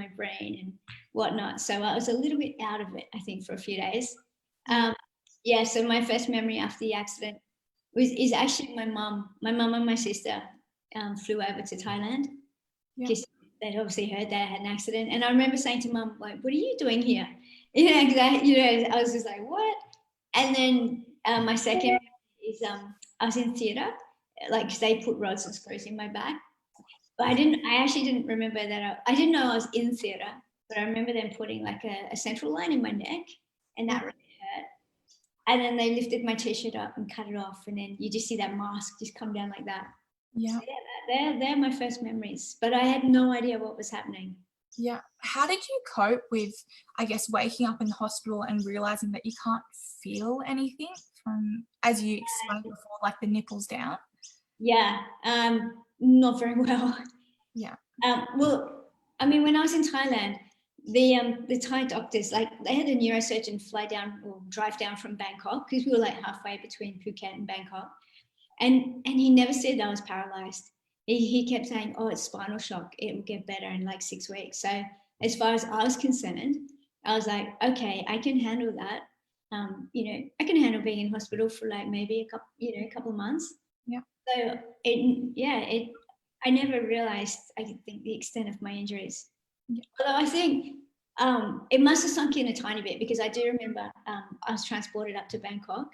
my brain and whatnot. So I was a little bit out of it, I think, for a few days. So my first memory after the accident is actually my mum. My mum and my sister flew over to Thailand because they'd obviously heard that I had an accident. And I remember saying to mum, like, what are you doing here? I was just like, what? And then my second is I was in theatre, like, because they put rods and screws in my back. But I actually didn't remember that. I didn't know I was in theatre, but I remember them putting like a central line in my neck, and that really hurt. And then they lifted my t-shirt up and cut it off, and then you just see that mask just come down like that. Yeah. So they're my first memories, but I had no idea what was happening. Yeah. How did you cope with, I guess, waking up in the hospital and realizing that you can't feel anything from, as you explained before, like the nipples down? Yeah, not very well. Yeah. Well, I mean, when I was in Thailand, the Thai doctors, like, they had a neurosurgeon fly down or drive down from Bangkok, because we were like halfway between Phuket and Bangkok, and he never said I was paralyzed. He kept saying, oh, it's spinal shock, it will get better in like 6 weeks. So as far as I was concerned, I was like, okay, I can handle that. I can handle being in hospital for like maybe a couple of months. Yeah. So I never realized, I think, the extent of my injuries. Yeah. Although I think it must have sunk in a tiny bit, because I do remember I was transported up to Bangkok,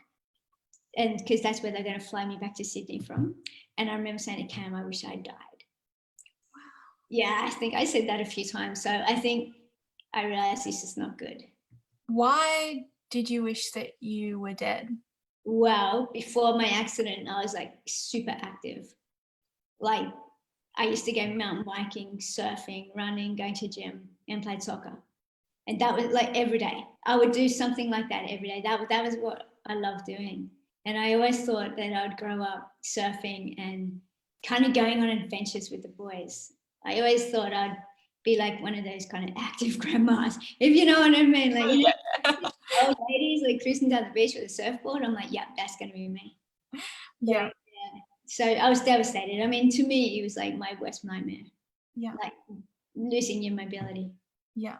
and because that's where they're going to fly me back to Sydney from. And I remember saying to Cam, I wish I'd died. Wow. Yeah, I think I said that a few times. So I think I realized this is not good. Why did you wish that you were dead? Well, before my accident, I was like super active. Like, I used to go mountain biking, surfing, running, going to gym, and played soccer. And that was like every day. I would do something like that every day. That was what I loved doing. And I always thought that I would grow up surfing and kind of going on adventures with the boys. I always thought I'd be like one of those kind of active grandmas, if you know what I mean. Like, old ladies like cruising down the beach with a surfboard. I'm like, yeah, that's going to be me. Yeah. So I was devastated. I mean, to me, it was like my worst nightmare. Yeah. Like losing your mobility. Yeah.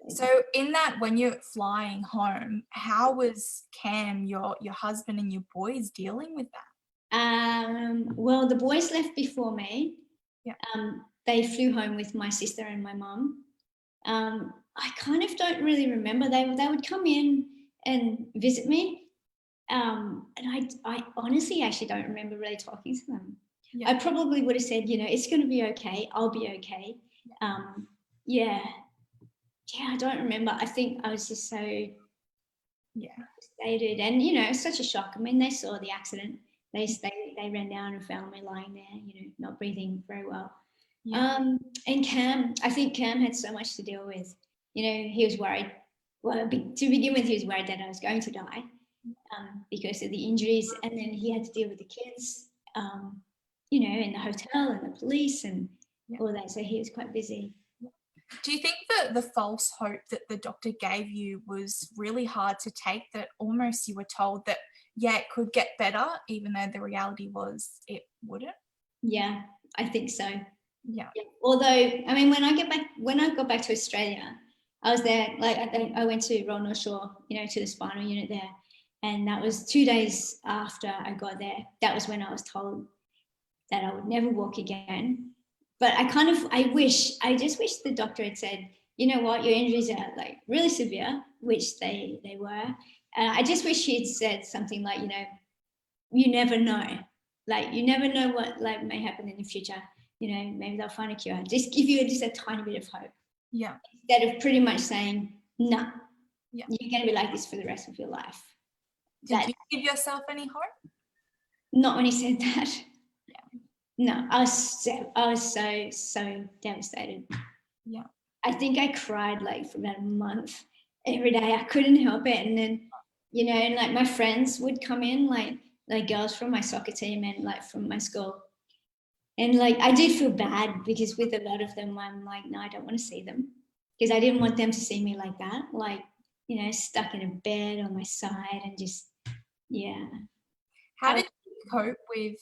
So in that, when you're flying home, how was Cam, your husband, and your boys dealing with that? Well, the boys left before me. Yeah. They flew home with my sister and my mum. I kind of don't really remember. They would come in and visit me. And I honestly actually don't remember really talking to them. Yeah. I probably would have said, it's going to be okay. I'll be okay. Yeah. I don't remember. I think I was just so devastated, and it's such a shock. I mean, they saw the accident. They ran down and found me lying there, not breathing very well. Yeah. And Cam, I think Cam had so much to deal with. He was worried. Well, to begin with, he was worried that I was going to die because of the injuries, and then he had to deal with the kids, in the hotel and the police and all that. So he was quite busy. Do you think that the false hope that the doctor gave you was really hard to take, that almost you were told that, it could get better, even though the reality was it wouldn't? Yeah, I think so. Yeah. Although, I mean, when I got back to Australia, I was there, like, I went to Royal North Shore, to the spinal unit there. And that was 2 days after I got there. That was when I was told that I would never walk again. But I just wish the doctor had said, you know what, your injuries are like really severe, which they were. I just wish she had said something like, you never know. Like, you never know what like may happen in the future. Maybe they'll find a cure. Just give you just a tiny bit of hope. Yeah. Instead of pretty much saying, no, you're going to be like this for the rest of your life. Did you give yourself any hope? Not when he said that. No, I was so devastated. Yeah. I think I cried like for about a month every day. I couldn't help it. And then, and like my friends would come in, like girls from my soccer team and like from my school. And like, I did feel bad, because with a lot of them, I'm like, no, I don't want to see them, because I didn't want them to see me like that. Like, stuck in a bed on my side and just, How did you cope with,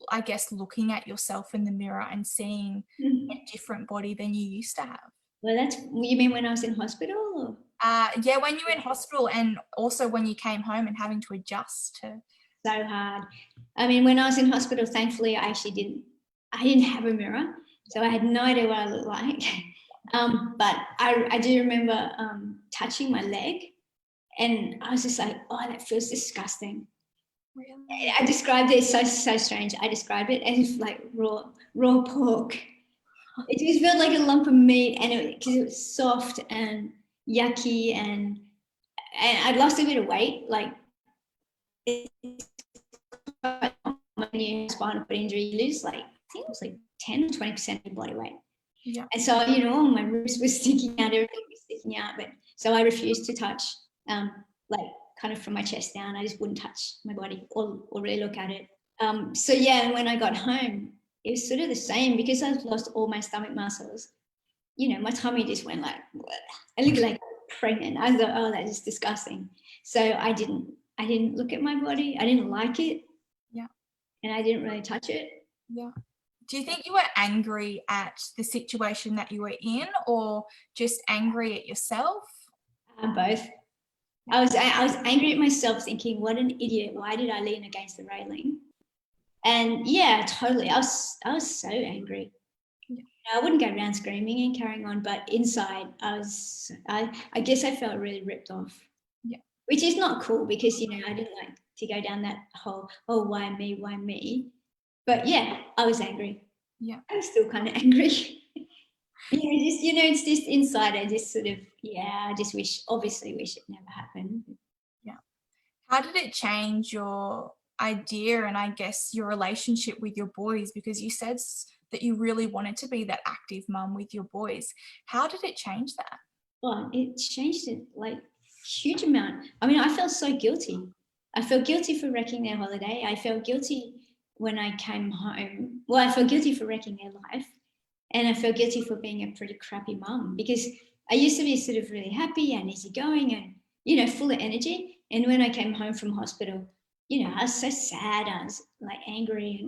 I guess, looking at yourself in the mirror and seeing a different body than you used to have? Well, you mean when I was in hospital? Or? Yeah, when you were in hospital and also when you came home and having to adjust to. So hard. I mean, when I was in hospital, thankfully, I didn't have a mirror, so I had no idea what I looked like. But I do remember touching my leg, and I was just like, oh, that feels disgusting. Really? I described it so strange. I described it as like raw pork. It just felt like a lump of meat, and because it was soft and yucky, and I'd lost a bit of weight. Like when you have spinal cord injury, you lose like, I think it was like 10 or 20% of your body weight. Yeah. And so, you know, all my ribs were sticking out, everything was sticking out. But so I refused to touch, like kind of from my chest down. I just wouldn't touch my body or really look at it. So yeah, and when I got home, it was sort of the same because I've lost all my stomach muscles. You know, my tummy just went like, bleh. I looked like pregnant. I thought, oh, that is disgusting. So I didn't look at my body. I didn't like it. Yeah. And I didn't really touch it. Yeah. Do you think you were angry at the situation that you were in, or just angry at yourself? Both. I was angry at myself, thinking, what an idiot. Why did I lean against the railing? And yeah, totally. I was so angry. Yeah. I wouldn't go around screaming and carrying on, but inside I guess I felt really ripped off. Yeah. Which is not cool because, you know, I didn't like to go down that whole, oh, why me? But yeah, I was angry. Yeah. I'm still kind of angry. It's just inside. I just sort of, I just obviously wish it never happened. Yeah. How did it change your idea and I guess your relationship with your boys? Because you said that you really wanted to be that active mum with your boys. How did it change that? Well, it changed it like huge amount. I mean, I felt so guilty. I felt guilty for wrecking their holiday. I felt guilty when I came home. Well, I felt guilty for wrecking their life. And I felt guilty for being a pretty crappy mum because I used to be sort of really happy and easygoing and, you know, full of energy. And when I came home from hospital, you know, I was so sad. I was like angry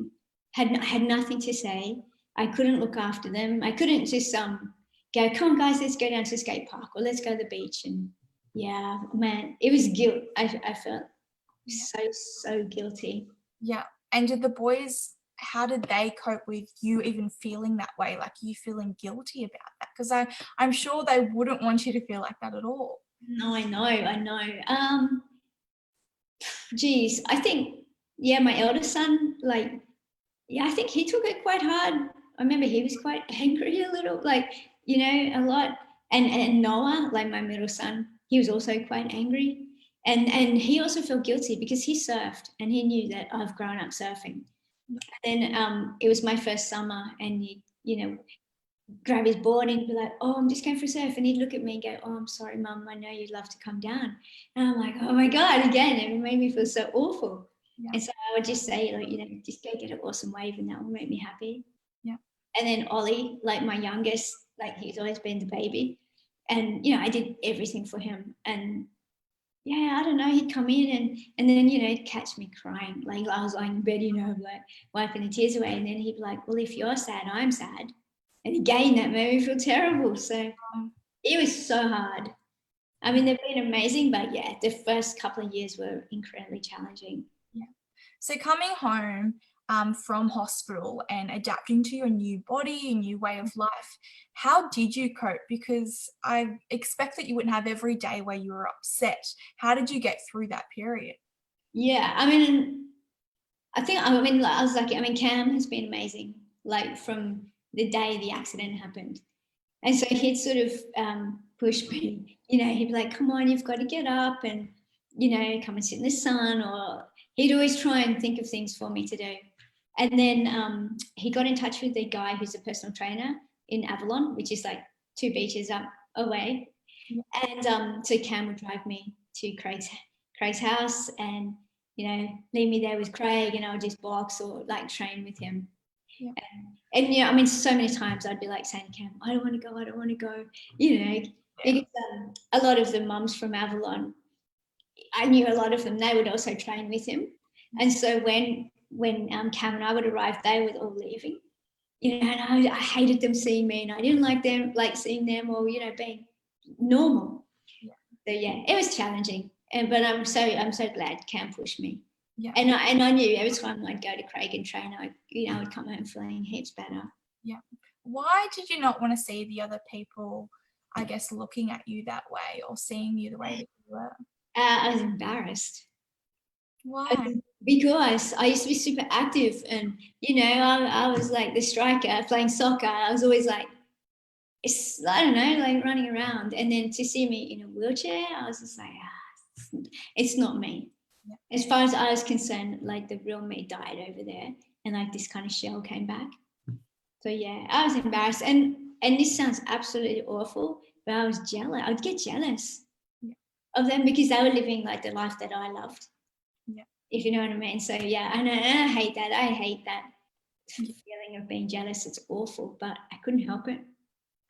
and had nothing to say. I couldn't look after them. I couldn't just go, come on, guys, let's go down to the skate park or let's go to the beach. And yeah, man, it was guilt. I felt so guilty. Yeah. And did the boys, how did they cope with you even feeling that way, like you feeling guilty about that? Because I'm sure they wouldn't want you to feel like that at all. No, I know. Geez, I think, my eldest son, like, I think he took it quite hard. I remember he was quite angry a little, like, you know, a lot. And Noah, like my middle son, he was also quite angry. And he also felt guilty because he surfed and he knew that I've grown up surfing. And then it was my first summer and he, you know, grab his board and he'd be like, oh, I'm just going for a surf. And he'd look at me and go, oh, I'm sorry, Mum, I know you'd love to come down. And I'm like, oh my God, again, it made me feel so awful. Yeah. And so I would just say, like, you know, just go get an awesome wave and that will make me happy. Yeah. And then Ollie, like my youngest, like he's always been the baby. And, you know, I did everything for him. And yeah, I don't know, he'd come in and then, you know, he'd catch me crying. Like I was lying in bed, you know, like wiping the tears away. And then he'd be like, well, if you're sad, I'm sad. And again, that made me feel terrible. So it was so hard. I mean, they've been amazing, but yeah, the first couple of years were incredibly challenging. Yeah. So coming home from hospital and adapting to your new body, a new way of life, how did you cope? Because I expect that you wouldn't have every day where you were upset. How did you get through that period? Yeah, I mean, I was lucky. I mean, Cam has been amazing, like from the day the accident happened. And so he'd sort of push me, you know, he'd be like, come on, you've got to get up and, you know, come and sit in the sun. Or he'd always try and think of things for me to do. And then he got in touch with the guy who's a personal trainer in Avalon, which is like 2 beaches up away. And so Cam would drive me to Craig's house and, you know, leave me there with Craig and I would just box or like train with him. Yeah. And you know, I mean, so many times I'd be like saying to Cam, I don't want to go, you know, because a lot of the mums from Avalon, I knew a lot of them, they would also train with him. And so when Cam and I would arrive, they were all leaving, you know, and I hated them seeing me, and I didn't like them, like seeing them, or, you know, being normal. Yeah. So yeah, it was challenging, but I'm so glad Cam pushed me. Yeah. And I knew every time I'd go to Craig and train, I'd come home feeling heaps better. Yeah. Why did you not want to see the other people, I guess, looking at you that way or seeing you the way that you were? I was embarrassed. Why? Because I used to be super active, and, you know, I was like the striker playing soccer. I was always like, I don't know, like running around. And then to see me in a wheelchair, I was just like, it's not me. Yeah. As far as I was concerned, like the real me died over there, and like this kind of shell came back. So yeah, I was embarrassed, and this sounds absolutely awful, but I was jealous. I'd get jealous of them because they were living like the life that I loved. Yeah. If you know what I mean. So yeah, and I hate that. I hate that feeling of being jealous. It's awful, but I couldn't help it.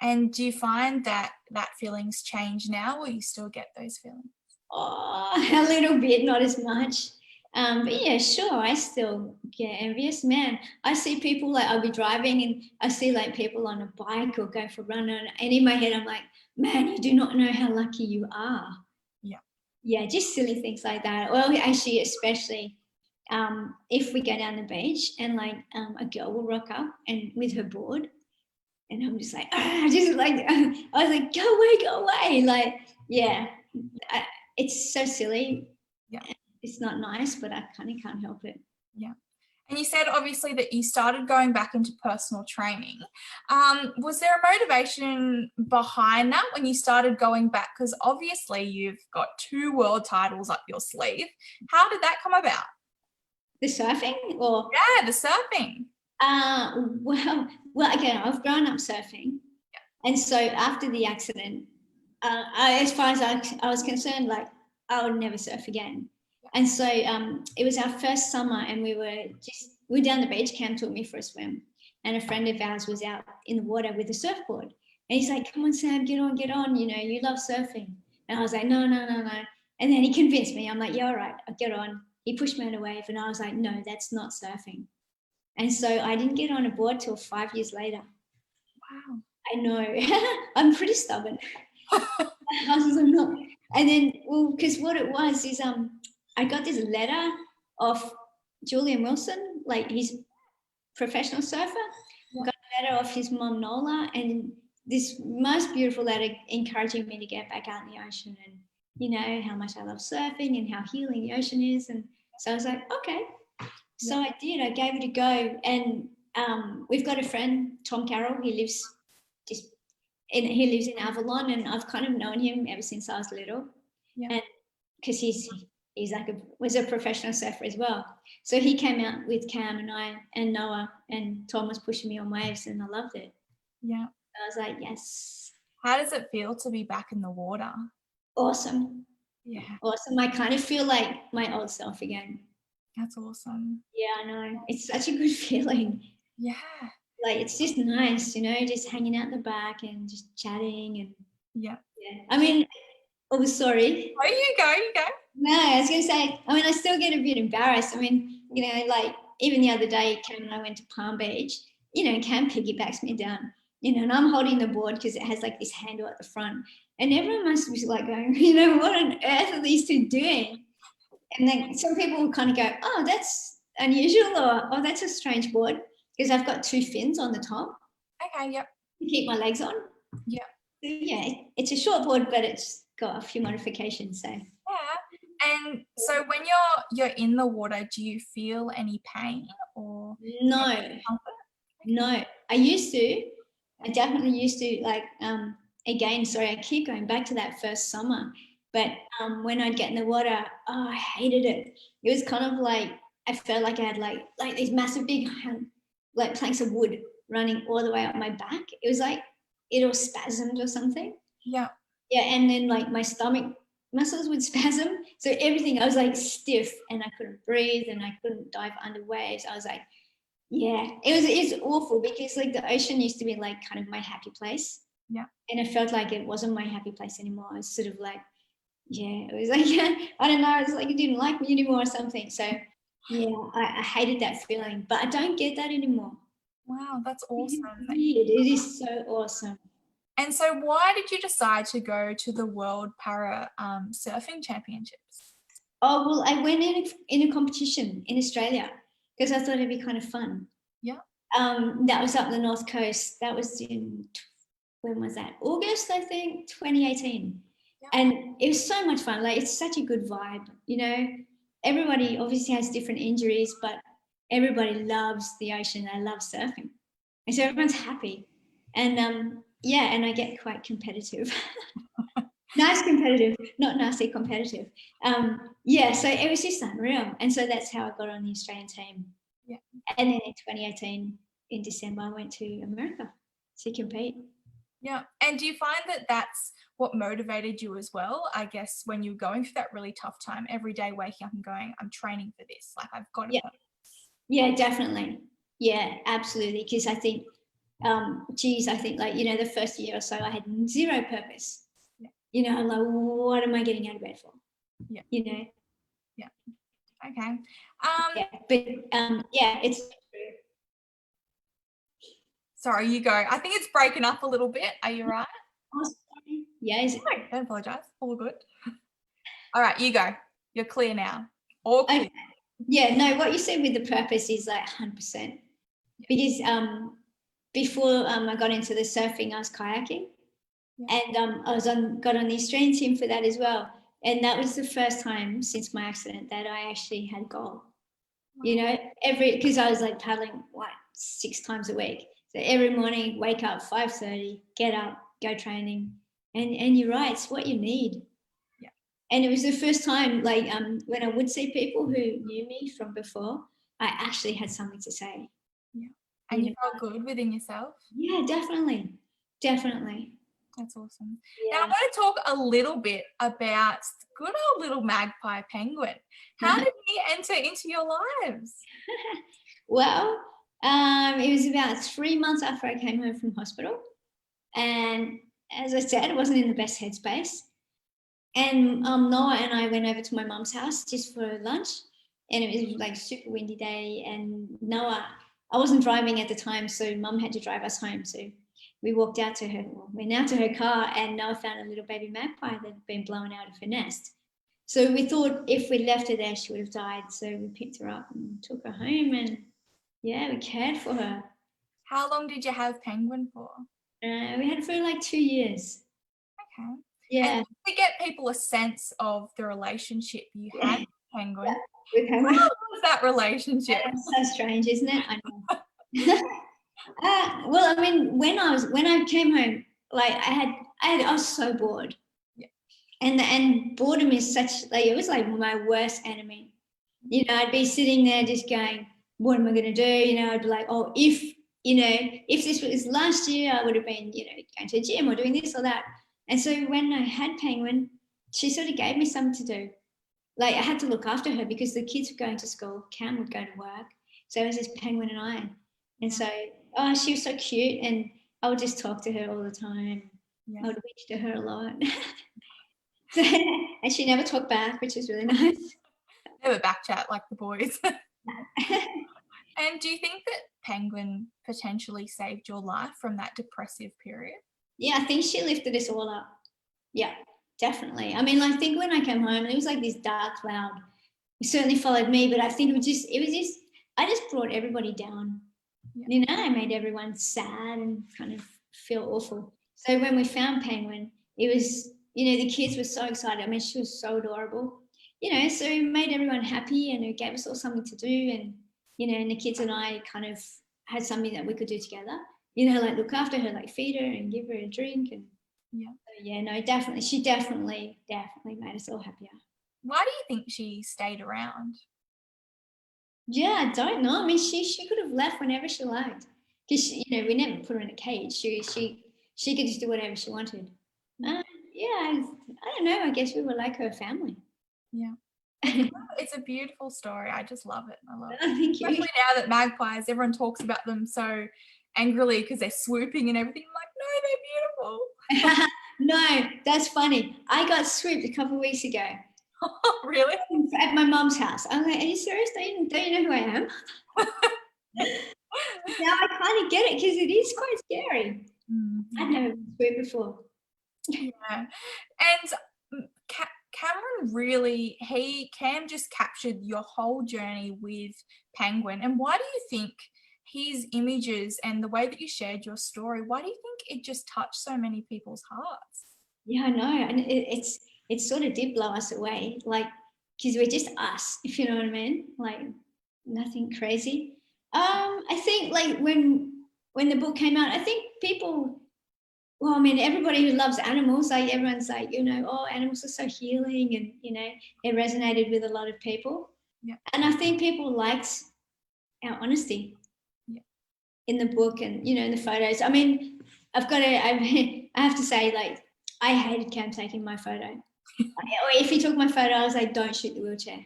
And do you find that feelings change now, or you still get those feelings? Oh, a little bit, not as much. But yeah, sure, I still get envious. Man, I see people, like, I'll be driving and I see like people on a bike or go for a run, and in my head I'm like, man, you do not know how lucky you are. Yeah. Yeah, just silly things like that. Well, actually, especially if we go down the beach and like a girl will rock up and with her board, and I'm just like, just like, I was like, go away. Like, yeah, it's so silly. Yeah. It's not nice, but I kind of can't help it. Yeah. And you said obviously that you started going back into personal training. Was there a motivation behind that when you started going back? Because obviously you've got 2 world titles up your sleeve. How did that come about? The surfing, or Yeah, the surfing. Well, again, I've grown up surfing, and so after the accident, as far as I was concerned, like, I would never surf again. And so it was our first summer, and we were down the beach. Cam took me for a swim, and a friend of ours was out in the water with a surfboard, and he's like, "Come on, Sam, get on. You know, you love surfing." And I was like, "No." And then he convinced me. I'm like, "Yeah, all right, I'll get on." He pushed me on a wave, and I was like, "No, that's not surfing." And so I didn't get on a board till 5 years later. Wow. I know. I'm pretty stubborn. I was not. And then, well, because what it was is I got this letter off Julian Wilson, like his professional surfer. Yeah. Got a letter off his mom Nola, and this most beautiful letter encouraging me to get back out in the ocean, and, you know, how much I love surfing and how healing the ocean is. And so I was like, okay. So I did. I gave it a go, and we've got a friend, Tom Carroll. He lives in Avalon, and I've kind of known him ever since I was little. Yeah. And because he's was a professional surfer as well. So he came out with Cam and I and Noah, and Tom was pushing me on waves, and I loved it. Yeah. I was like, yes. How does it feel to be back in the water? Awesome. Yeah. Awesome. I kind of feel like my old self again. That's awesome. Yeah, I know. It's such a good feeling. Yeah. Like, it's just nice, you know, just hanging out in the back and just chatting. And yeah. I mean, oh, sorry. Oh, you go. No, I was going to say, I mean, I still get a bit embarrassed. I mean, you know, like, even the other day, Cam and I went to Palm Beach, you know, Cam piggybacks me down, you know, and I'm holding the board because it has like this handle at the front. And everyone must be like going, you know, what on earth are these two doing? And then some people will kind of go, oh, that's unusual, or, oh, that's a strange board, because I've got 2 fins on the top. Okay, yep. To keep my legs on. Yeah. So, yeah, it's a short board, but it's got a few modifications. So. Yeah. And so when you're in the water, do you feel any pain or No. discomfort? No. I definitely used to, like, again, sorry, I keep going back to that first summer, but when I'd get in the water, oh, I hated it. It was kind of like, I felt like I had like these massive big like planks of wood running all the way up my back. It was like it all spasmed or something. Yeah. Yeah, and then like my stomach muscles would spasm. So everything, I was like stiff, and I couldn't breathe, and I couldn't dive under waves. I was like, yeah, it's awful, because like the ocean used to be like kind of my happy place. Yeah. And it felt like it wasn't my happy place anymore. I was sort of like, yeah, it was like, I don't know, it's like it didn't like me anymore or something. So yeah, I hated that feeling, but I don't get that anymore. Wow, that's It is awesome. weird. It is so awesome. And so why did you decide to go to the World Para Surfing Championships? Oh, well, I went in a competition in Australia because I thought it'd be kind of fun. Yeah. That was up the North Coast. That was when was that? August, I think, 2018. Yeah. And it was so much fun. Like, it's such a good vibe, you know. Everybody obviously has different injuries, but everybody loves the ocean. They love surfing. And so everyone's happy. And yeah, and I get quite competitive. Nice competitive, not nasty competitive. Yeah, so it was just unreal. And so that's how I got on the Australian team. Yeah. And then in 2018, in December, I went to America to compete. Yeah. And do you find that that's what motivated you as well? I guess when you're going through that really tough time, every day waking up and going, I'm training for this. Like, I've got to. Yeah, definitely. Yeah, absolutely. Because I think, I think, like, you know, the first year or so, I had zero purpose. Yeah. You know, I'm like, what am I getting out of bed for? Yeah. You know? Yeah. Okay. Yeah, but yeah, it's true. Sorry, you go. I think it's breaking up a little bit. Are you right? Oh, sorry. Yeah, is it? No, don't apologize. All good. All right, you go. You're clear now. All clear. Okay. Yeah, no, what you said with the purpose is like 100%. Because before I got into the surfing, I was kayaking. Yeah. And got on the Australian team for that as well. And that was the first time since my accident that I actually had a goal. Wow. You know, because I was like paddling like 6 times a week. So every morning, wake up 5:30, get up, go training, and you're right, it's what you need. Yeah. And it was the first time, like when I would see people who knew me from before, I actually had something to say. Yeah. And you felt good within yourself? Yeah, definitely. Definitely. That's awesome. Yeah. Now I want to talk a little bit about good old little Magpie penguin. How did he enter into your lives? Well, it was about 3 months after I came home from hospital. And as I said, I wasn't in the best headspace. And Noah and I went over to my mum's house just for lunch. And it was like super windy day. And Noah, I wasn't driving at the time, so mum had to drive us home. So we walked out to her, went out to her car, and Noah found a little baby magpie that had been blown out of her nest. So we thought if we left her there, she would have died. So we picked her up and took her home, and yeah, we cared for her. How long did you have Penguin for? We had it for like 2 years. Okay. Yeah. And to get people a sense of the relationship you had with Penguin, with Penguin. how was that relationship? That's so strange, isn't it? I know. Well, I mean, when I came home, like I was so bored. Yeah. And boredom is such, like, it was like my worst enemy. You know, I'd be sitting there just going, what am I going to do? You know, I'd be like, oh, if this was last year, I would have been, you know, going to the gym or doing this or that. And so when I had Penguin, she sort of gave me something to do. Like, I had to look after her because the kids were going to school, Cam would go to work. So it was just Penguin and I. And so, she was so cute, and I would just talk to her all the time. Yeah. I would witch to her a lot. So, and she never talked back, which is really nice. Never back chat like the boys. And do you think that Penguin potentially saved your life from that depressive period? Yeah, I think she lifted us all up. Yeah, definitely. I mean, I think when I came home, it was like this dark cloud. It certainly followed me, but I think it was just, I just brought everybody down. Yeah. You know, I made everyone sad and kind of feel awful. So when we found Penguin, it was, you know, the kids were so excited. I mean, she was so adorable. You know, so it made everyone happy, and it gave us all something to do. And, you know, and the kids and I kind of had something that we could do together. You know, like look after her, like feed her and give her a drink. And yeah, no, definitely. She definitely made us all happier. Why do you think she stayed around? Yeah, I don't know. I mean, she could have left whenever she liked, because, you know, we never put her in a cage. She could just do whatever she wanted. I don't know. I guess we were like her family. Yeah. It's a beautiful story. I just love it. I love it. Thank you. Especially now that magpies, everyone talks about them so angrily because they're swooping and everything. I'm like, no, they're beautiful. No, that's funny. I got swooped a couple of weeks ago. Really? At my mum's house. I'm like, are you serious? Don't you know who I am? now I kind of get it because it is quite scary. I've Yeah. never been through it before. Yeah. And Cameron really, Cam just captured your whole journey with Penguin. And why do you think his images and the way that you shared your story, why do you think it just touched so many people's hearts? Yeah, I know. And it sort of did blow us away. Like, because we're just us, if you know what I mean. Like, nothing crazy. I think like when the book came out, I think people, well, I mean, everybody who loves animals, like everyone's like, oh, animals are so healing, and it resonated with a lot of people. Yeah. And I think people liked our honesty in the book, and in the photos. I mean, I have to say, like, I hated Cam taking my photo. Or if he took my photo, I was like, don't shoot the wheelchair.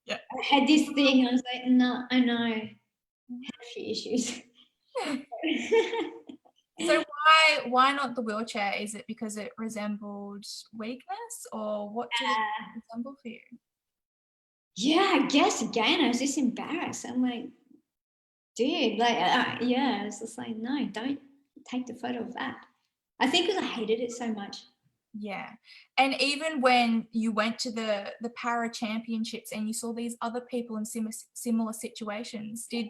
Yeah. I had this thing, I was like, no, I know. I had a few issues. So why not the wheelchair? Is it because it resembled weakness, or what did it resemble for you? Yeah, I guess again, I was just embarrassed. I'm like, dude, like, yeah, I was just like, no, don't take the photo of that. I think because I hated it so much. Yeah. And even when you went to the para championships and you saw these other people in similar situations, did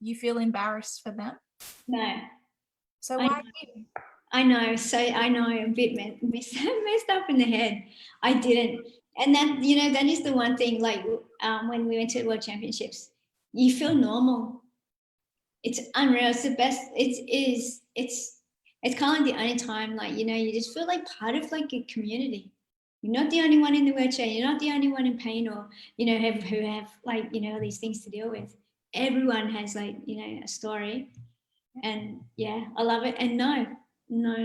you feel embarrassed for them? No. So why did? I know. So I know I'm a bit messed up in the head. I didn't. And that, that is the one thing, like when we went to the World Championships, you feel normal. It's unreal. It's the best. It's kind of like the only time, like, you just feel like part of like a community. You're not the only one in the wheelchair. You're not the only one in pain, or, who have like, all these things to deal with. Everyone has like, a story. And yeah, I love it. And no,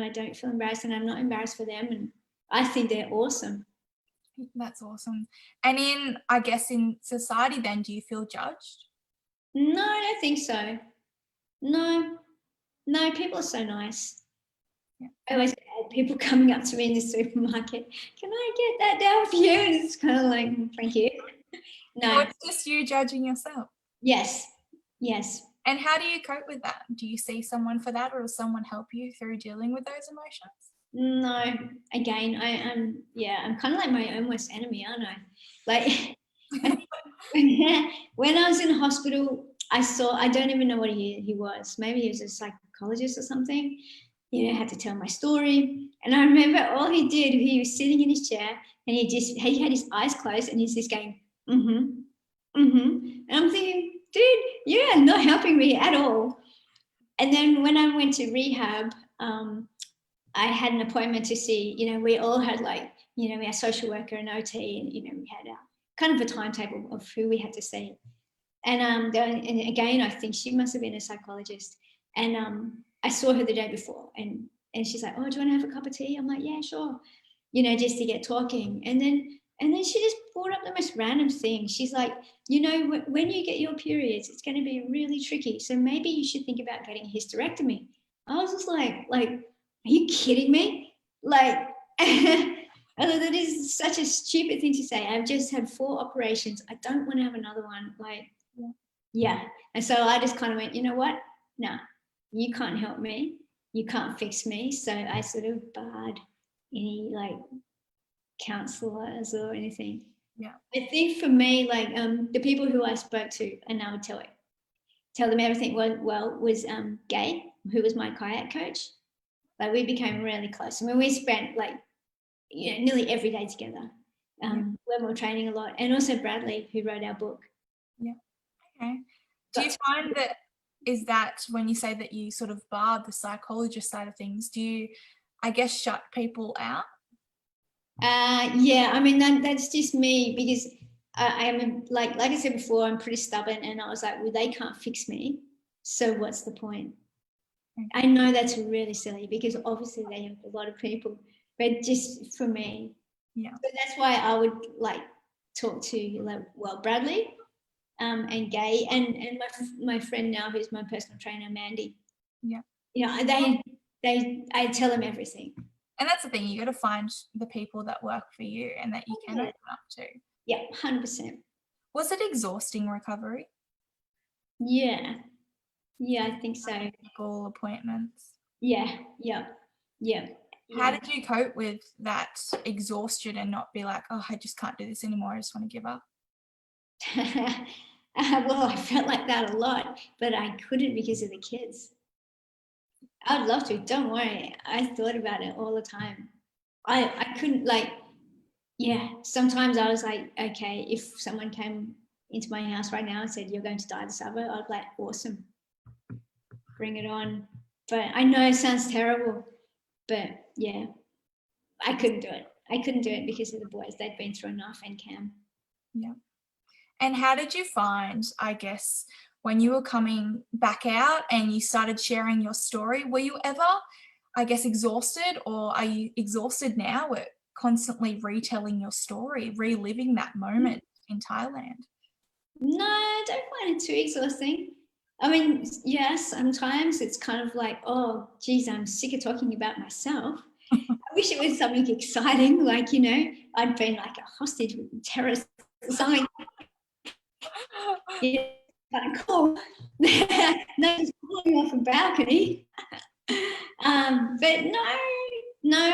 I don't feel embarrassed, and I'm not embarrassed for them. And I think they're awesome. That's awesome. And I guess in society then, do you feel judged? No, I don't think so. No, people are so nice. Yeah. I always had people coming up to me in the supermarket, can I get that down for you? And it's kind of like, thank you. No. So it's just you judging yourself. Yes. And how do you cope with that? Do you see someone for that, or does someone help you through dealing with those emotions? No, again, I'm kind of like my own worst enemy, aren't I? Like, when I was in hospital, I don't even know what he was. Maybe he was a psychologist or something. Had to tell my story. And I remember all he did, he was sitting in his chair, and he had his eyes closed, and he's just going, and I'm thinking, dude, you are not helping me at all. And then when I went to rehab, I had an appointment to see, we all had like, we had social worker and OT, and, we had kind of a timetable of who we had to see. And again, I think she must have been a psychologist. And I saw her the day before, and she's like, oh, do you want to have a cup of tea? I'm like, yeah, sure. Just to get talking. And then she just brought up the most random thing. She's like, when you get your periods, it's going to be really tricky. So maybe you should think about getting a hysterectomy. I was just like, are you kidding me? Like, although that is such a stupid thing to say. I've just had 4 operations. I don't want to have another one. Like, yeah. And so I just kind of went, you know what? No, you can't help me. You can't fix me. So I sort of barred any like counselors or anything. Yeah. I think for me, like the people who I spoke to, and I would tell them everything was Gay, who was my kayak coach. Like, we became really close. I mean, we spent like, nearly every day together when we were training a lot. And also Bradley, who wrote our book. Yeah. Okay. Do you find that when you say that you sort of barred the psychologist side of things, do you, I guess, shut people out? Yeah, I mean, that's just me, because I am, like I said before, I'm pretty stubborn, and I was like, well, they can't fix me, so what's the point? I know that's really silly, because obviously they have a lot of people, but just for me, so that's why I would like talk to Bradley and Gay, and my friend now, who's my personal trainer, Mandy. I tell them everything. And that's the thing, you got to find the people that work for you and that you can open up to. Yeah, 100%. Was it exhausting recovery? Yeah. Yeah, I think so. Medical appointments. Yeah, yeah, yeah. How did you cope with that exhaustion and not be like, oh, I just can't do this anymore, I just want to give up? Well, I felt like that a lot, but I couldn't because of the kids. I'd love to. Don't worry. I thought about it all the time. I couldn't like, yeah. Sometimes I was like, okay, if someone came into my house right now and said you're going to die this summer, I'd be like, awesome, bring it on. But I know it sounds terrible, but yeah, I couldn't do it. I couldn't do it because of the boys. They'd been through enough, and Cam. Yeah. And how did you find, I guess, when you were coming back out and you started sharing your story, were you ever, I guess, exhausted, or are you exhausted now with constantly retelling your story, reliving that moment in Thailand? No, I don't find it too exhausting. I mean, yes, sometimes it's kind of like, oh, geez, I'm sick of talking about myself. I wish it was something exciting, like, I'd been like a hostage with terrorists or something. Yeah, kind of cool. No, just falling off a balcony. But no,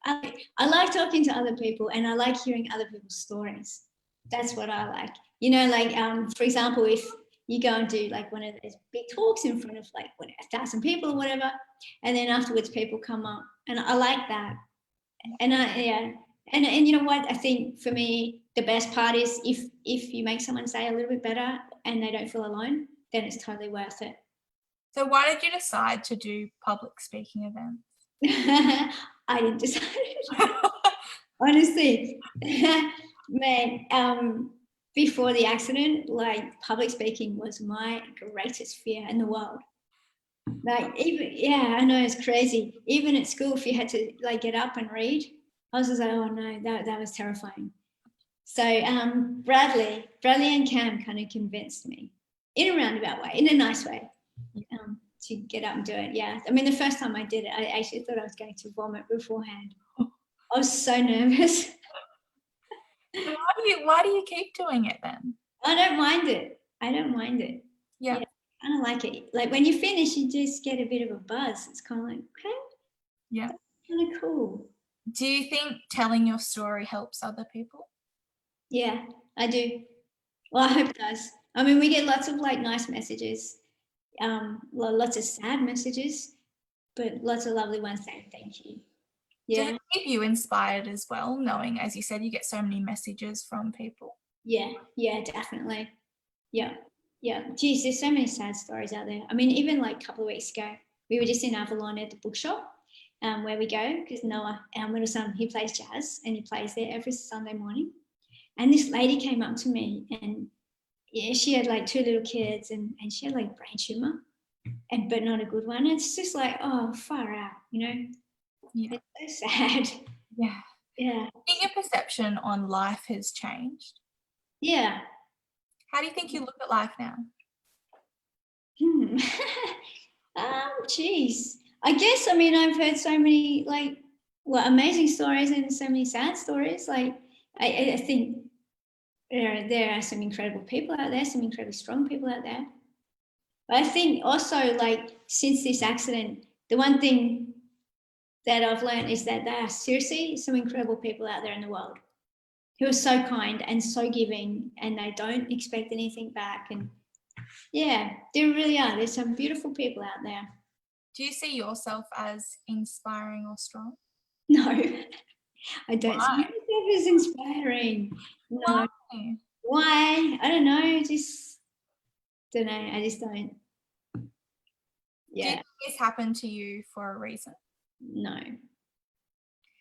I like talking to other people, and I like hearing other people's stories. That's what I like. Like for example, if you go and do like one of those big talks in front of like 1,000 people or whatever, and then afterwards people come up, and I like that. And and you know what? I think for me the best part is if you make someone say a little bit better and they don't feel alone, then it's totally worth it. So why did you decide to do public speaking events? I didn't decide. Honestly, man, before the accident, like public speaking was my greatest fear in the world. Like I know it's crazy. Even at school, if you had to like get up and read, I was just like, oh no, that was terrifying. So Bradley and Cam kind of convinced me in a roundabout way, in a nice way, to get up and do it. Yeah, I mean the first time I did it, I actually thought I was going to vomit beforehand. I was so nervous. Why do you keep doing it then? I don't mind it. Yeah. I kind of like it. Like when you finish, you just get a bit of a buzz. It's kind of like, okay, yeah, kind of cool. Do you think telling your story helps other people? Yeah, I do. Well, I hope it does. I mean, we get lots of like nice messages, lots of sad messages, but lots of lovely ones saying thank you. Yeah. Does it keep you inspired as well, knowing, as you said, you get so many messages from people? Yeah, definitely. Yeah. Geez, there's so many sad stories out there. I mean, even like a couple of weeks ago, we were just in Avalon at the bookshop where we go because Noah, our middle son, he plays jazz and he plays there every Sunday morning. And this lady came up to me and she had like 2 little kids and she had like brain tumor, but not a good one. It's just like, oh, far out, Yeah. It's so sad. Yeah. Yeah. Do you think your perception on life has changed? Yeah. How do you think you look at life now? Geez. I guess, I mean, I've heard so many like amazing stories and so many sad stories. Like I think there are some incredible people out there, some incredibly strong people out there. But I think also like since this accident, the one thing that I've learned is that there are seriously some incredible people out there in the world who are so kind and so giving and they don't expect anything back. And yeah, there really are. There's some beautiful people out there. Do you see yourself as inspiring or strong? No, I don't see myself as inspiring. No. Why? I don't know. Just don't know. I just don't. Yeah. Do you think this happened to you for a reason? No.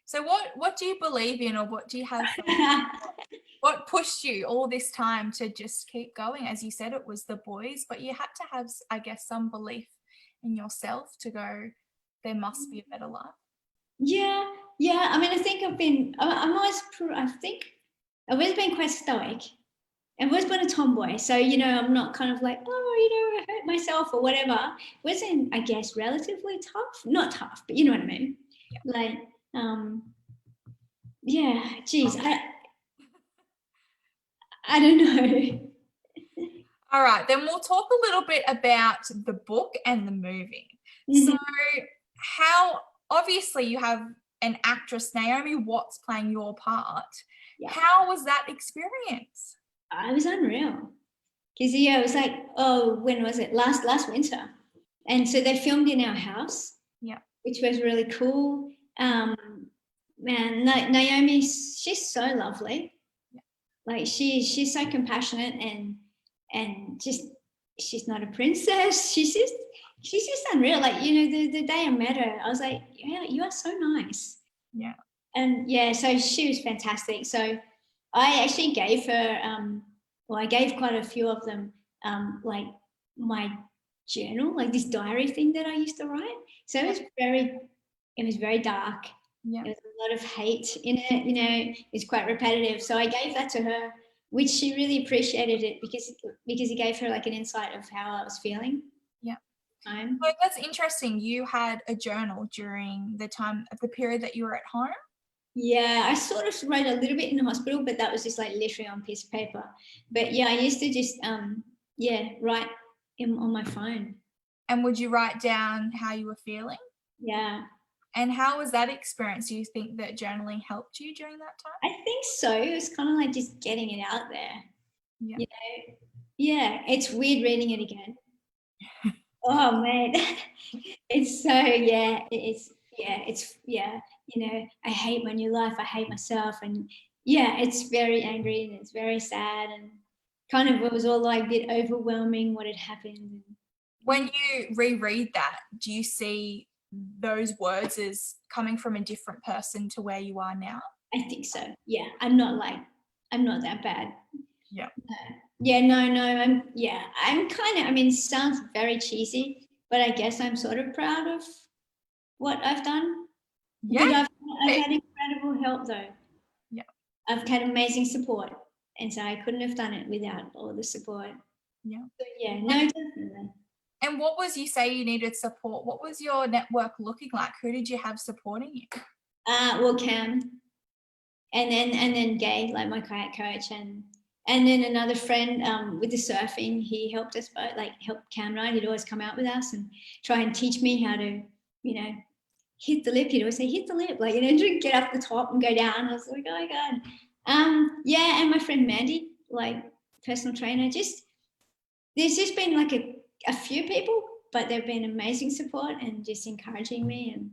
So what do you believe in, or what do you have? What pushed you all this time to just keep going? As you said, it was the boys, but you had to have, I guess, some belief in yourself to go, there must be a better life. Yeah. I mean, I think I think I've always been quite stoic. I've always been a tomboy. So, I'm not kind of like, oh, I hurt myself or whatever. Wasn't, I guess, relatively tough. Not tough, but you know what I mean? Yeah. Like, geez, I don't know. All right, then we'll talk a little bit about the book and the movie. Mhm. So, how obviously you have an actress, Naomi Watts, playing your part. Yeah, How was that experience? I was unreal. Because yeah, it was like, oh, when was it? Last winter. And so they filmed in our house, Yeah. which was really cool. Man, Naomi, she's so lovely. Yeah. Like she's so compassionate and just she's not a princess. She's just unreal. Like, you know, the day I met her, I was like, yeah, you are so nice. Yeah. And yeah, so she was fantastic. So I actually gave her, well, I gave quite a few of them, like my journal, like this diary thing that I used to write. So it was very dark. Yeah. There was a lot of hate in it, you know, it's quite repetitive. So I gave that to her, which she really appreciated it because it gave her like an insight of how I was feeling. Yeah. Time. So that's interesting. You had a journal during the period that you were at home. Yeah, I sort of wrote a little bit in the hospital, but that was just like literally on a piece of paper. But yeah, I used to just write on my phone. And would you write down how you were feeling? Yeah, And how was that experience? Do you think that journaling helped you during that I time? think so. It was kind of like just getting it out there. Yeah. You know, yeah, it's weird reading it again. Oh man, it's so it's you know, I hate my new life, I hate myself, and yeah, it's very angry and it's very sad and kind of it was all like a bit overwhelming what had happened. When you reread that, do you see those words as coming from a different person to where you are now? I think so. Yeah, I'm not that bad. Yeah. Yeah, no, I'm kind of. I mean, it sounds very cheesy, but I guess I'm sort of proud of what I've done. Yeah. But I've had incredible help though. Yeah. I've had amazing support, and so I couldn't have done it without all the support. Yeah. So yeah, no, definitely. And what was you say you needed support? What was your network looking like? Who did you have supporting you? Well, Cam, and then Gay, like my kayak coach, and then another friend with the surfing. He helped us both, like help Cam and I. He'd always come out with us and try and teach me how to, you know, hit the lip. He'd always say, hit the lip, like, you know, to get up the top and go down. I was like, oh my God. Yeah, and my friend Mandy, like personal trainer, there's just been like a few people, but they've been amazing support and just encouraging me. And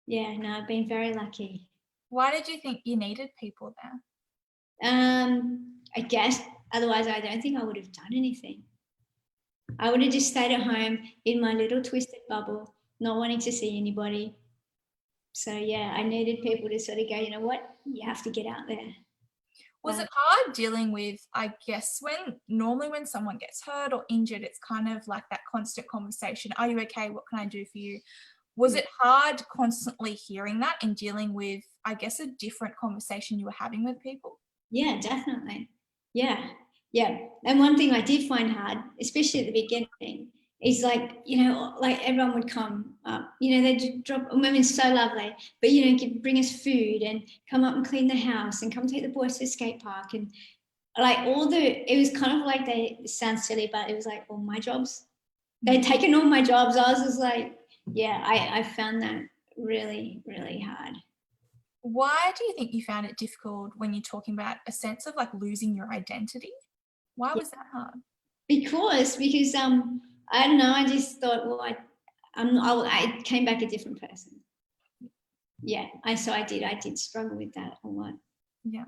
yeah, no, I've been very lucky. Why did you think you needed people there? I guess otherwise I don't think I would have done anything. I would have just stayed at home in my little twisted bubble, not wanting to see anybody. So yeah, I needed people to sort of go, you know what, you have to get out there. Was it hard dealing with, I guess, when someone gets hurt or injured, it's kind of like that constant conversation. Are you okay? What can I do for you? Was it hard constantly hearing that and dealing with, I guess, a different conversation you were having with people? Yeah, definitely. Yeah, yeah. And one thing I did find hard, especially at the beginning, is like, you know, like everyone would come up, you know, they'd drop, women's so lovely, but, you know, bring us food and come up and clean the house and come take the boys to the skate park. And like it was kind of like it sounds silly, but it was like all my jobs. They'd taken all my jobs. I was just like, yeah, I found that really, really hard. Why do you think you found it difficult when you're talking about a sense of like losing your identity? Why Yeah. was that hard? Because I don't know, I just thought, well, I came back a different person. Yeah, I did struggle with that a lot. Yeah.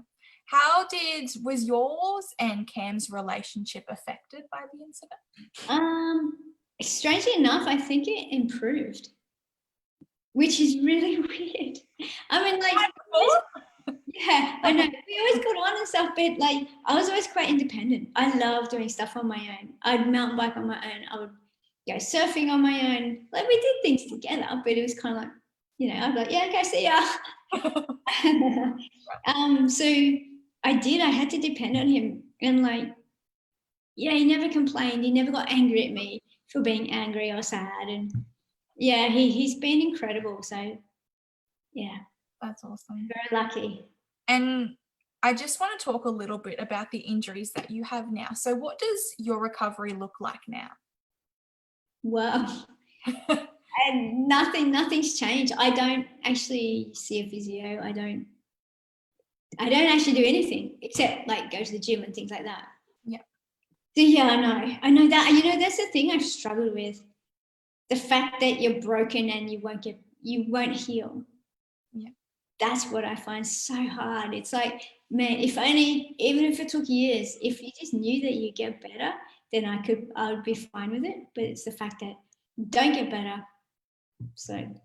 Was yours and Cam's relationship affected by the incident? Strangely enough, I think it improved, which is really weird. I mean, like, yeah, I know. We always got on and stuff, but like, I was always quite independent. I love doing stuff on my own. I'd mountain bike on my own. I would go surfing on my own. Like, we did things together, but it was kind of like, you know, I'd be like, yeah, okay, see ya. So I had to depend on him. And like, yeah, he never complained. He never got angry at me for being angry or sad. And yeah, he's been incredible. So yeah, That's awesome. very lucky. And I just want to talk a little bit about the injuries that you have now. So what does your recovery look like now? Well, and nothing's changed. I don't actually see a physio. I don't actually do anything except like go to the gym and things like that. Yeah. So yeah, I know that. You know, that's the thing I've struggled with. The fact that you're broken and you won't heal. Yeah. That's what I find so hard. It's like, man, if only, even if it took years, if you just knew that you get better, then I would be fine with it. But it's the fact that you don't get better. So And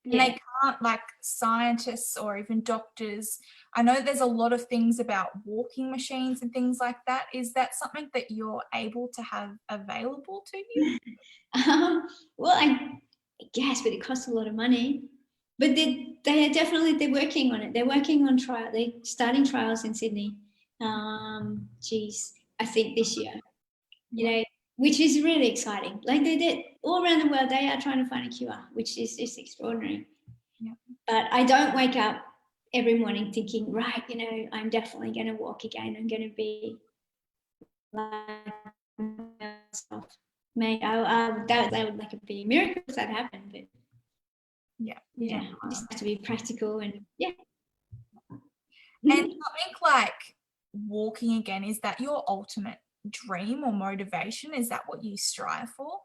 they can't, like scientists or even doctors. I know there's a lot of things about walking machines and things like that. Is that something that you're able to have available to you? Well, I guess, but it costs a lot of money. But they are definitely, they're working on it. They're working on trial. They're starting trials in Sydney. I think this year. You know, which is really exciting. Like they did all around the world, they are trying to find a cure, which is just extraordinary. Yeah. But I don't wake up every morning thinking, right, you know, I'm definitely going to walk again. I'm going to be like myself. Mate, that would like be a miracle if that happened. But Yeah. yeah, it just has to be practical and yeah. And something like walking again, is that your ultimate dream or motivation? Is that what you strive for?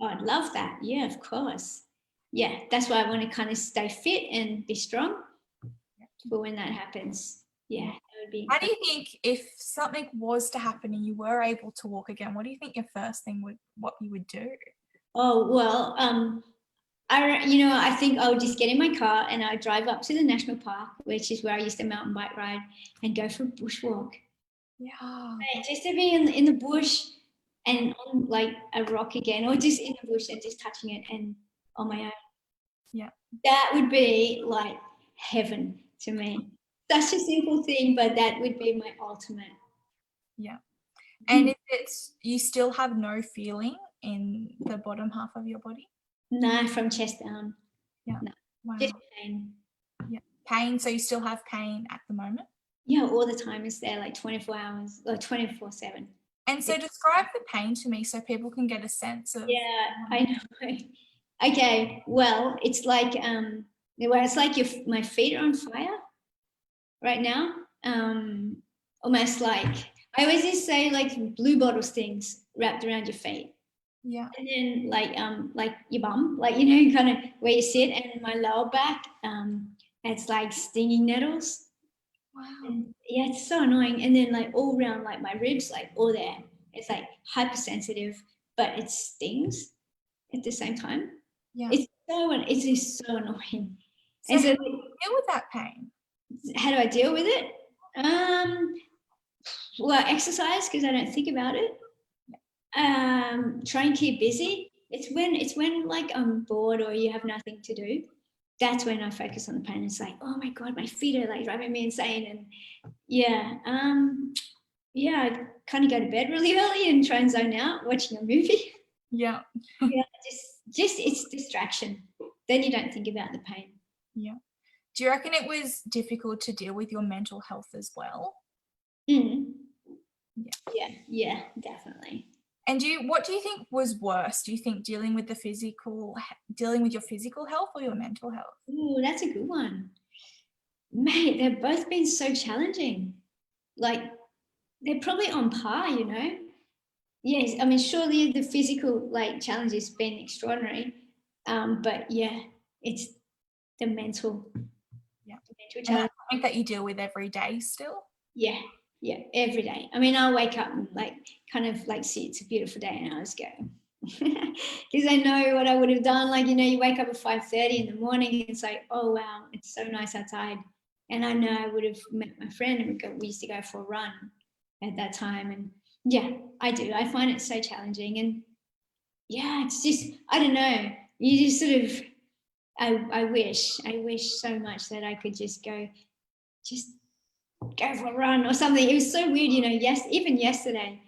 Oh, I'd love that. Yeah, of course. Yeah, that's why I want to kind of stay fit and be strong for when that happens. Yeah, that would be. How do you think, if something was to happen and you were able to walk again, what do you think your first thing what you would do? Oh well, I think I would just get in my car and I'd drive up to the national park, which is where I used to mountain bike ride, and go for a bushwalk. Yeah. Just to be in the bush and on like a rock again, or just in the bush and just touching it and on my own. Yeah. That would be like heaven to me. Such a simple thing, but that would be my ultimate. Yeah. And if it's, you still have no feeling in the bottom half of your body? No, from chest down. Yeah. No, Wow. just pain. Yeah. Pain. So you still have pain at the moment? Yeah, all the time. It's there like 24 hours, like 24/7. And so describe the pain to me so people can get a sense of. Yeah, I know. Okay, well, it's like my feet are on fire right now. Almost like, I always just say like blue bottles things wrapped around your feet. Yeah. And then like your bum, like, you know, kind of where you sit, and my lower back, it's like stinging nettles. Wow. And yeah, it's so annoying. And then like all around, like my ribs, like all there, it's like hypersensitive, but it stings at the same time. Yeah. It's just so annoying. So And so how do you deal with that pain? how do I deal with it? Well, exercise, because I don't think about it. Try and keep busy. It's when like I'm bored or you have nothing to do. That's when I focus on the pain. It's like, oh my God, my feet are like driving me insane. And yeah, I kind of go to bed really early and try and zone out watching a movie. Yeah. Yeah, just it's distraction. Then you don't think about the pain. Yeah. Do you reckon it was difficult to deal with your mental health as well? Mm. Yeah, definitely. And what do you think was worse? Do you think dealing with your physical health or your mental health? Ooh, that's a good one. Mate, they've both been so challenging. Like, they're probably on par, you know? Yes, I mean, surely the physical like challenge has been extraordinary. But yeah, it's the mental. Yeah. The mental And challenge. that's something that you deal with every day still? Yeah, every day. I mean, I'll wake up and like kind of like see it's a beautiful day and I'll just go. Because I know what I would have done. Like, you know, you wake up at 5:30 in the morning and it's like, oh wow, it's so nice outside. And I know I would have met my friend and we used to go for a run at that time. And yeah, I do. I find it so challenging. And yeah, it's just, I don't know. You just sort of, I wish so much that I could just go for a run or something. It was so weird, you know. Even yesterday,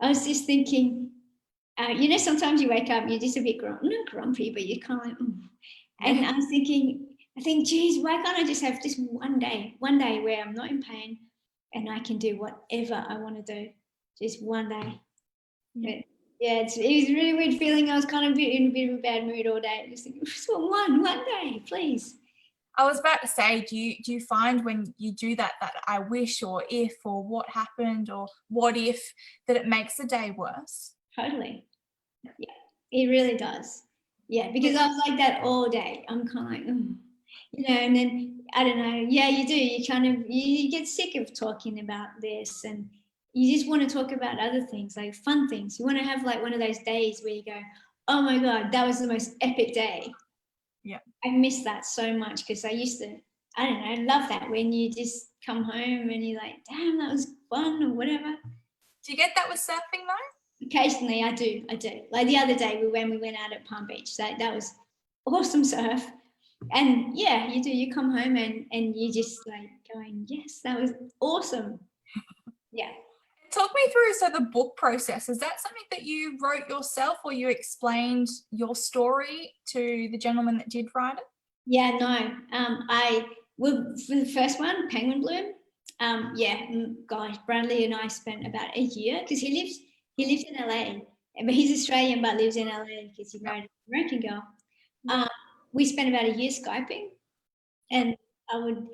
I was just thinking, you know, sometimes you wake up, you're just a bit not grumpy, but you're kind of like, and I was thinking, I think, geez, why can't I just have just one day where I'm not in pain and I can do whatever I want to do, just one day. Yeah. But yeah, it was a really weird feeling. I was kind of in a bit of a bad mood all day. Just thinking, just one day, please. I was about to say, do you find when you do that I wish or if or what happened or what if, that it makes the day worse? Totally. Yeah, it really does. Yeah, because I was like that all day. I'm kind of like, and then I don't know. Yeah, you do. You kind of you get sick of talking about this, and you just want to talk about other things, like fun things. You want to have like one of those days where you go, "Oh my God, that was the most epic day." Yeah. I miss that so much because I used to. I don't know. Love that when you just come home and you're like, "Damn, that was fun," or whatever. Do you get that with surfing though? Occasionally, I do. Like the other day, when we went out at Palm Beach, that was awesome surf. And yeah, you do. You come home and you just like going, yes, that was awesome. Yeah. Talk me through, so the book process, is that something that you wrote yourself or you explained your story to the gentleman that did write it? Yeah, no. For the first one, Penguin Bloom. Gosh, Bradley and I spent about a year because he lives in LA, but he's Australian but lives in LA because he married an American girl. We spent about a year Skyping, and I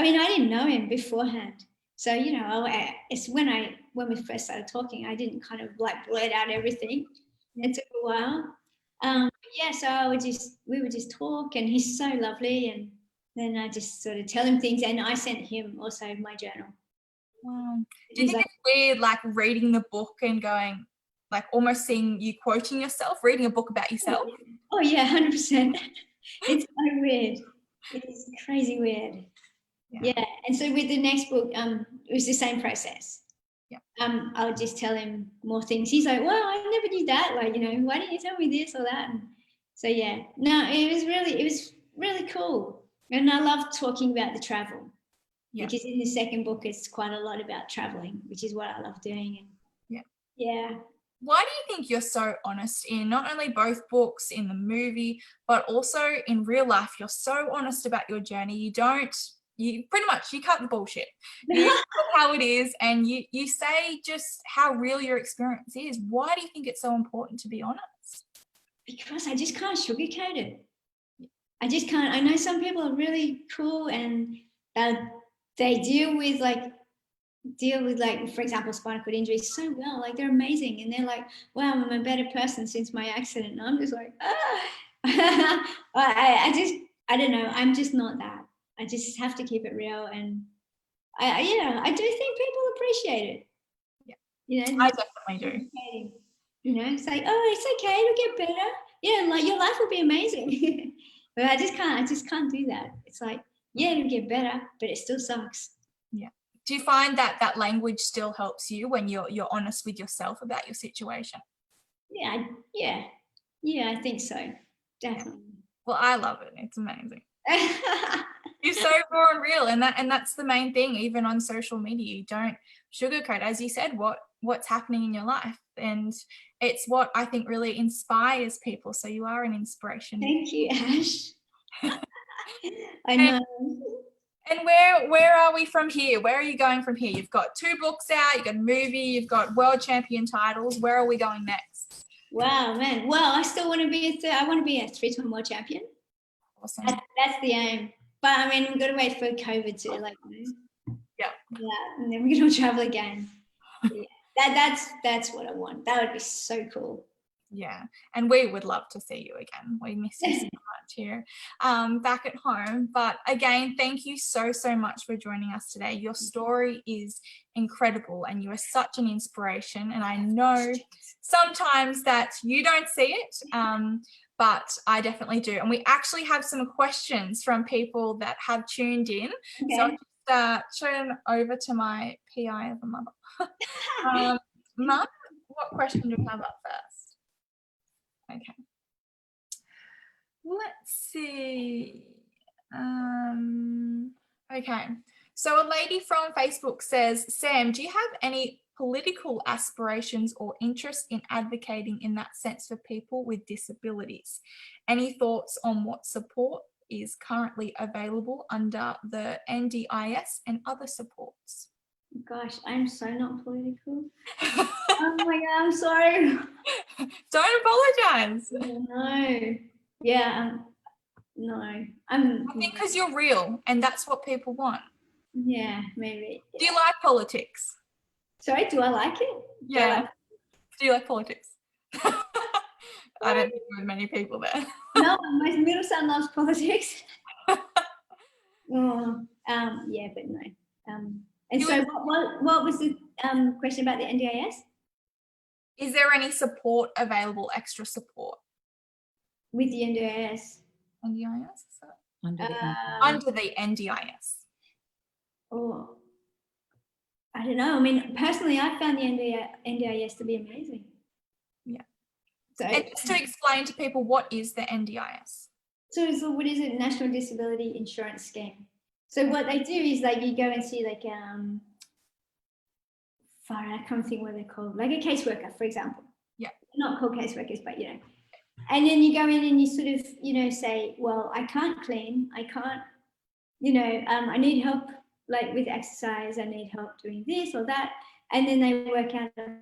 didn't know him beforehand. So, it's when we first started talking, I didn't kind of like blurt out everything. It took a while. So we would just talk, and he's so lovely. And then I just sort of tell him things, and I sent him also my journal. Wow. Do you think it's weird, like reading the book and going, like almost seeing you quoting yourself, reading a book about yourself? Oh yeah, 100%. It's so weird. It is crazy weird. Yeah. And so with the next book, it was the same process. Yeah. I would just tell him more things. He's like, well, I never knew that. Like, why didn't you tell me this or that? And so yeah, no, it was really cool. And I love talking about the travel. Yeah. Because in the second book, it's quite a lot about traveling, which is what I love doing. And yeah. Why do you think you're so honest in not only both books, in the movie, but also in real life? You're so honest about your journey. You pretty much, you cut the bullshit. You tell how it is, and you say just how real your experience is. Why do you think it's so important to be honest? Because I just can't sugarcoat it. I just can't. I know some people are really cool and they deal with for example, spinal cord injuries so well. Like they're amazing, and they're like, wow, I'm a better person since my accident. And I'm just like, I don't know. I'm just not that. I just have to keep it real, and I do think people appreciate it. Yeah, I definitely do. It's like, oh, it's okay, it'll get better. Yeah, like your life will be amazing. But I just can't do that. It's like, yeah, it'll get better, but it still sucks. Yeah. Do you find that language still helps you when you're honest with yourself about your situation? Yeah, I think so. Definitely. Well, I love it. It's amazing. You're so raw and real, and that's the main thing. Even on social media, you don't sugarcoat, as you said, what's happening in your life, and it's what I think really inspires people. So you are an inspiration. Thank you, Ash. I know. And where are we from here? Where are you going from here? You've got 2 books out, you've got a movie, you've got world champion titles. Where are we going next? Wow, man. Well, I still want to be I want to be a 3-time world champion. Awesome. That's the aim. But I mean, we've got to wait for COVID to Yeah, and then we're gonna travel again. Yeah. That's what I want. That would be so cool. Yeah, and we would love to see you again. We miss you so much here back at home. But again, thank you so much for joining us today. Your story is incredible and you are such an inspiration. And I know sometimes that you don't see it, but I definitely do. And we actually have some questions from people that have tuned in. Okay. So I'll just turn over to my PI of a mother. Mum, what question do we have up first? Okay. Let's see. Okay. So a lady from Facebook says, Sam, do you have any political aspirations or interest in advocating in that sense for people with disabilities? Any thoughts on what support is currently available under the NDIS and other supports? Gosh, I'm so not political. Oh my God, I'm sorry. Don't apologize. No. Yeah. No. I think because you're real and that's what people want. Yeah, maybe. Do you like politics? Sorry, do I like it? Yeah. Do you like politics? I don't think there were many people there. No, my middle son loves politics. Oh, yeah, but no. And so what was the question about the NDIS? Is there any support available, extra support? With the NDIS? NDIS? Is that? Under Under the NDIS. Oh, I don't know. I mean, personally, I found the NDIS to be amazing. Yeah. So, And just to explain to people, what is the NDIS? so what is it? National Disability Insurance Scheme. So what they do is like you go and see like I can't think what they're called, like a caseworker, for example. Yeah. They're not called caseworkers, but you know. And then you go in and you sort of, you know, say, well, I can't clean, I can't, you know, I need help like with exercise, I need help doing this or that. And then they work out a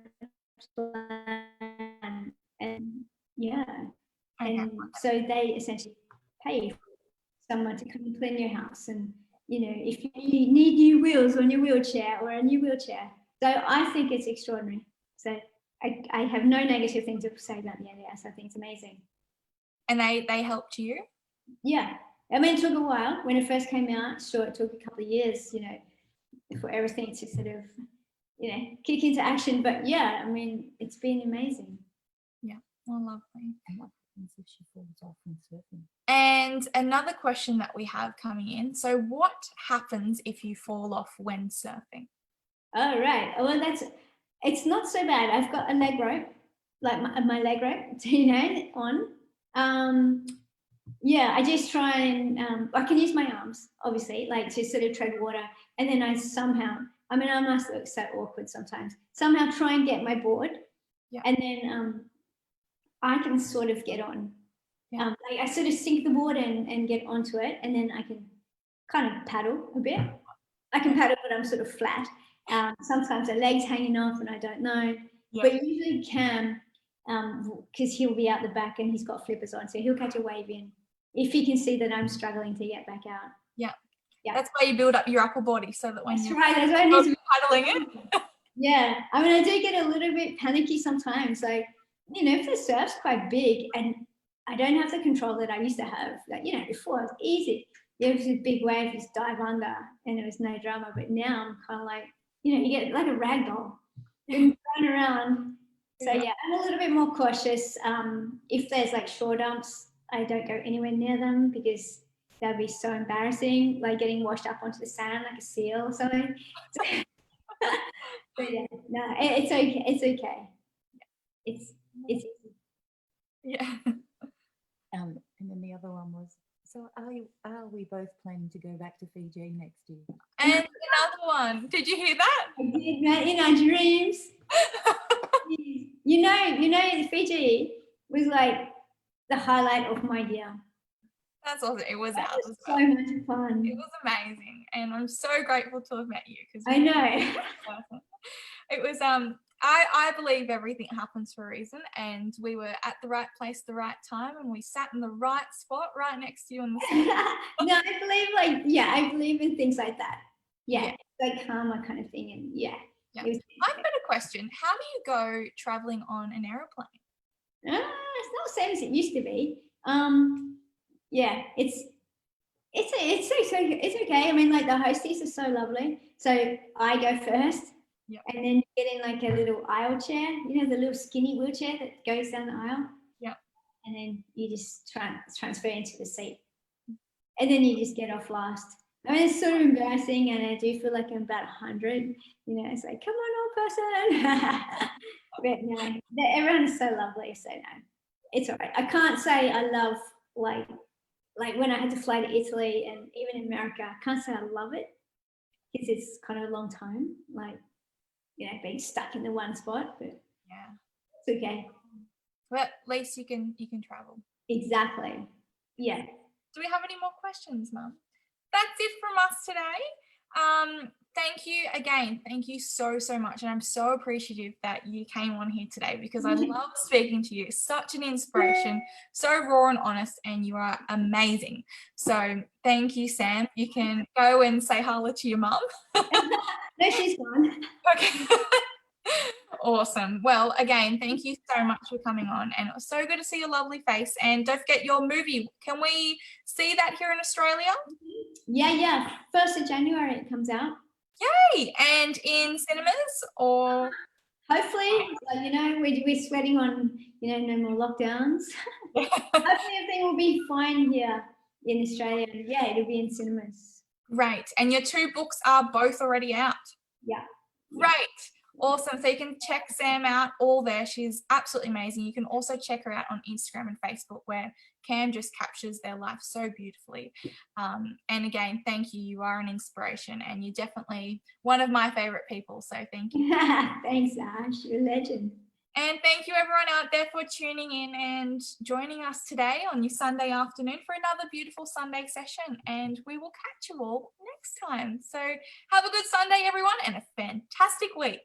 plan and yeah. Okay. And so they essentially pay someone to come and clean your house. And, you know, if you need new wheels on your wheelchair or a new wheelchair. So I think it's extraordinary. So I have no negative thing to say about the NDIS. I think it's amazing. And they helped you? Yeah. I mean, it took a while. When it first came out, sure, it took a couple of years, you know, for everything to sort of, you know, kick into action. But yeah, I mean, it's been amazing. Yeah. Oh, lovely. And what happens if she falls off when surfing? And another question that we have coming in. So what happens if you fall off when surfing? Oh, right. Well, it's not so bad. I've got a leg rope, like my leg rope, you know, on. Yeah, I just try and I can use my arms, obviously, like to sort of tread water. And then I somehow, I mean, I must look so awkward sometimes, somehow try and get my board. Yeah. And then I can sort of get on. Yeah. Like I sort of sink the board and get onto it. And then I can kind of paddle a bit. I can paddle, but I'm sort of flat. Sometimes the legs hanging off and I don't know. Yeah. But usually Cam, because he'll be out the back and he's got flippers on, so he'll catch a wave in if he can see that I'm struggling to get back out. Yeah. Yeah. That's why you build up your upper body so that when you're right. That's why I need to paddling it. Yeah. I mean, I do get a little bit panicky sometimes. Like, you know, if the surf's quite big and I don't have the control that I used to have, like, you know, before it was easy. There was a big wave, just dive under and there was no drama. But now I'm kind of like, you know, you get like a rag doll and thrown around. So yeah, I'm a little bit more cautious. If there's like shore dumps, I don't go anywhere near them because that'd be so embarrassing, like getting washed up onto the sand like a seal or something. But yeah, no, it's okay. It's okay. It's easy. Yeah. And then the other one was, so are we both planning to go back to Fiji next year? And another one. Did you hear that? I did, man, in our dreams. You know, Fiji was like the highlight of my year. That's awesome. It was That ours was as so well. much fun. It was amazing, and I'm so grateful to have met you because I know. it was I believe everything happens for a reason, and we were at the right place at the right time, and we sat in the right spot right next to you on the No, I believe in things like that. Yeah. Like karma kind of thing. And yeah. I've got a question. How do you go traveling on an aeroplane? It's not the same as it used to be. Yeah, it's okay. I mean, like the hosties are so lovely. So I go first. Yeah. And then you get in like a little aisle chair, you know, the little skinny wheelchair that goes down the aisle. Yeah. And then you just transfer into the seat. And then you just get off last. I mean, it's sort of embarrassing, and I do feel like I'm about 100. You know, it's like, come on, old person. But no, everyone is so lovely. So no, it's all right. I can't say I love like when I had to fly to Italy and even in America, I can't say I love it because it's kind of a long time, like, you know, being stuck in the one spot. But yeah, it's okay. But at least you can travel. Exactly. Yeah. Do we have any more questions, Mum? That's it from us today. Thank you again. Thank you so much. And I'm so appreciative that you came on here today because I love speaking to you. Such an inspiration, so raw and honest, and you are amazing. So thank you, Sam. You can go and say hello to your mum. No, she's gone. Okay. Awesome. Well, again, thank you so much for coming on, and it was so good to see your lovely face. And don't forget your movie. Can we see that here in Australia? Yeah. 1st of January it comes out. Yay! And in cinemas or? Hopefully, you know, we're sweating on, you know, no more lockdowns. Hopefully everything will be fine here in Australia. Yeah, it'll be in cinemas. Great. And your 2 books are both already out? Yeah. Great. Awesome. So you can check Sam out all there. She's absolutely amazing. You can also check her out on Instagram and Facebook, where Cam just captures their life so beautifully. And again, thank you. You are an inspiration, and you're definitely one of my favorite people. So thank you. Thanks, Ash. You're a legend. And thank you everyone out there for tuning in and joining us today on your Sunday afternoon for another beautiful Sunday session. And we will catch you all next time. So have a good Sunday, everyone, and a fantastic week.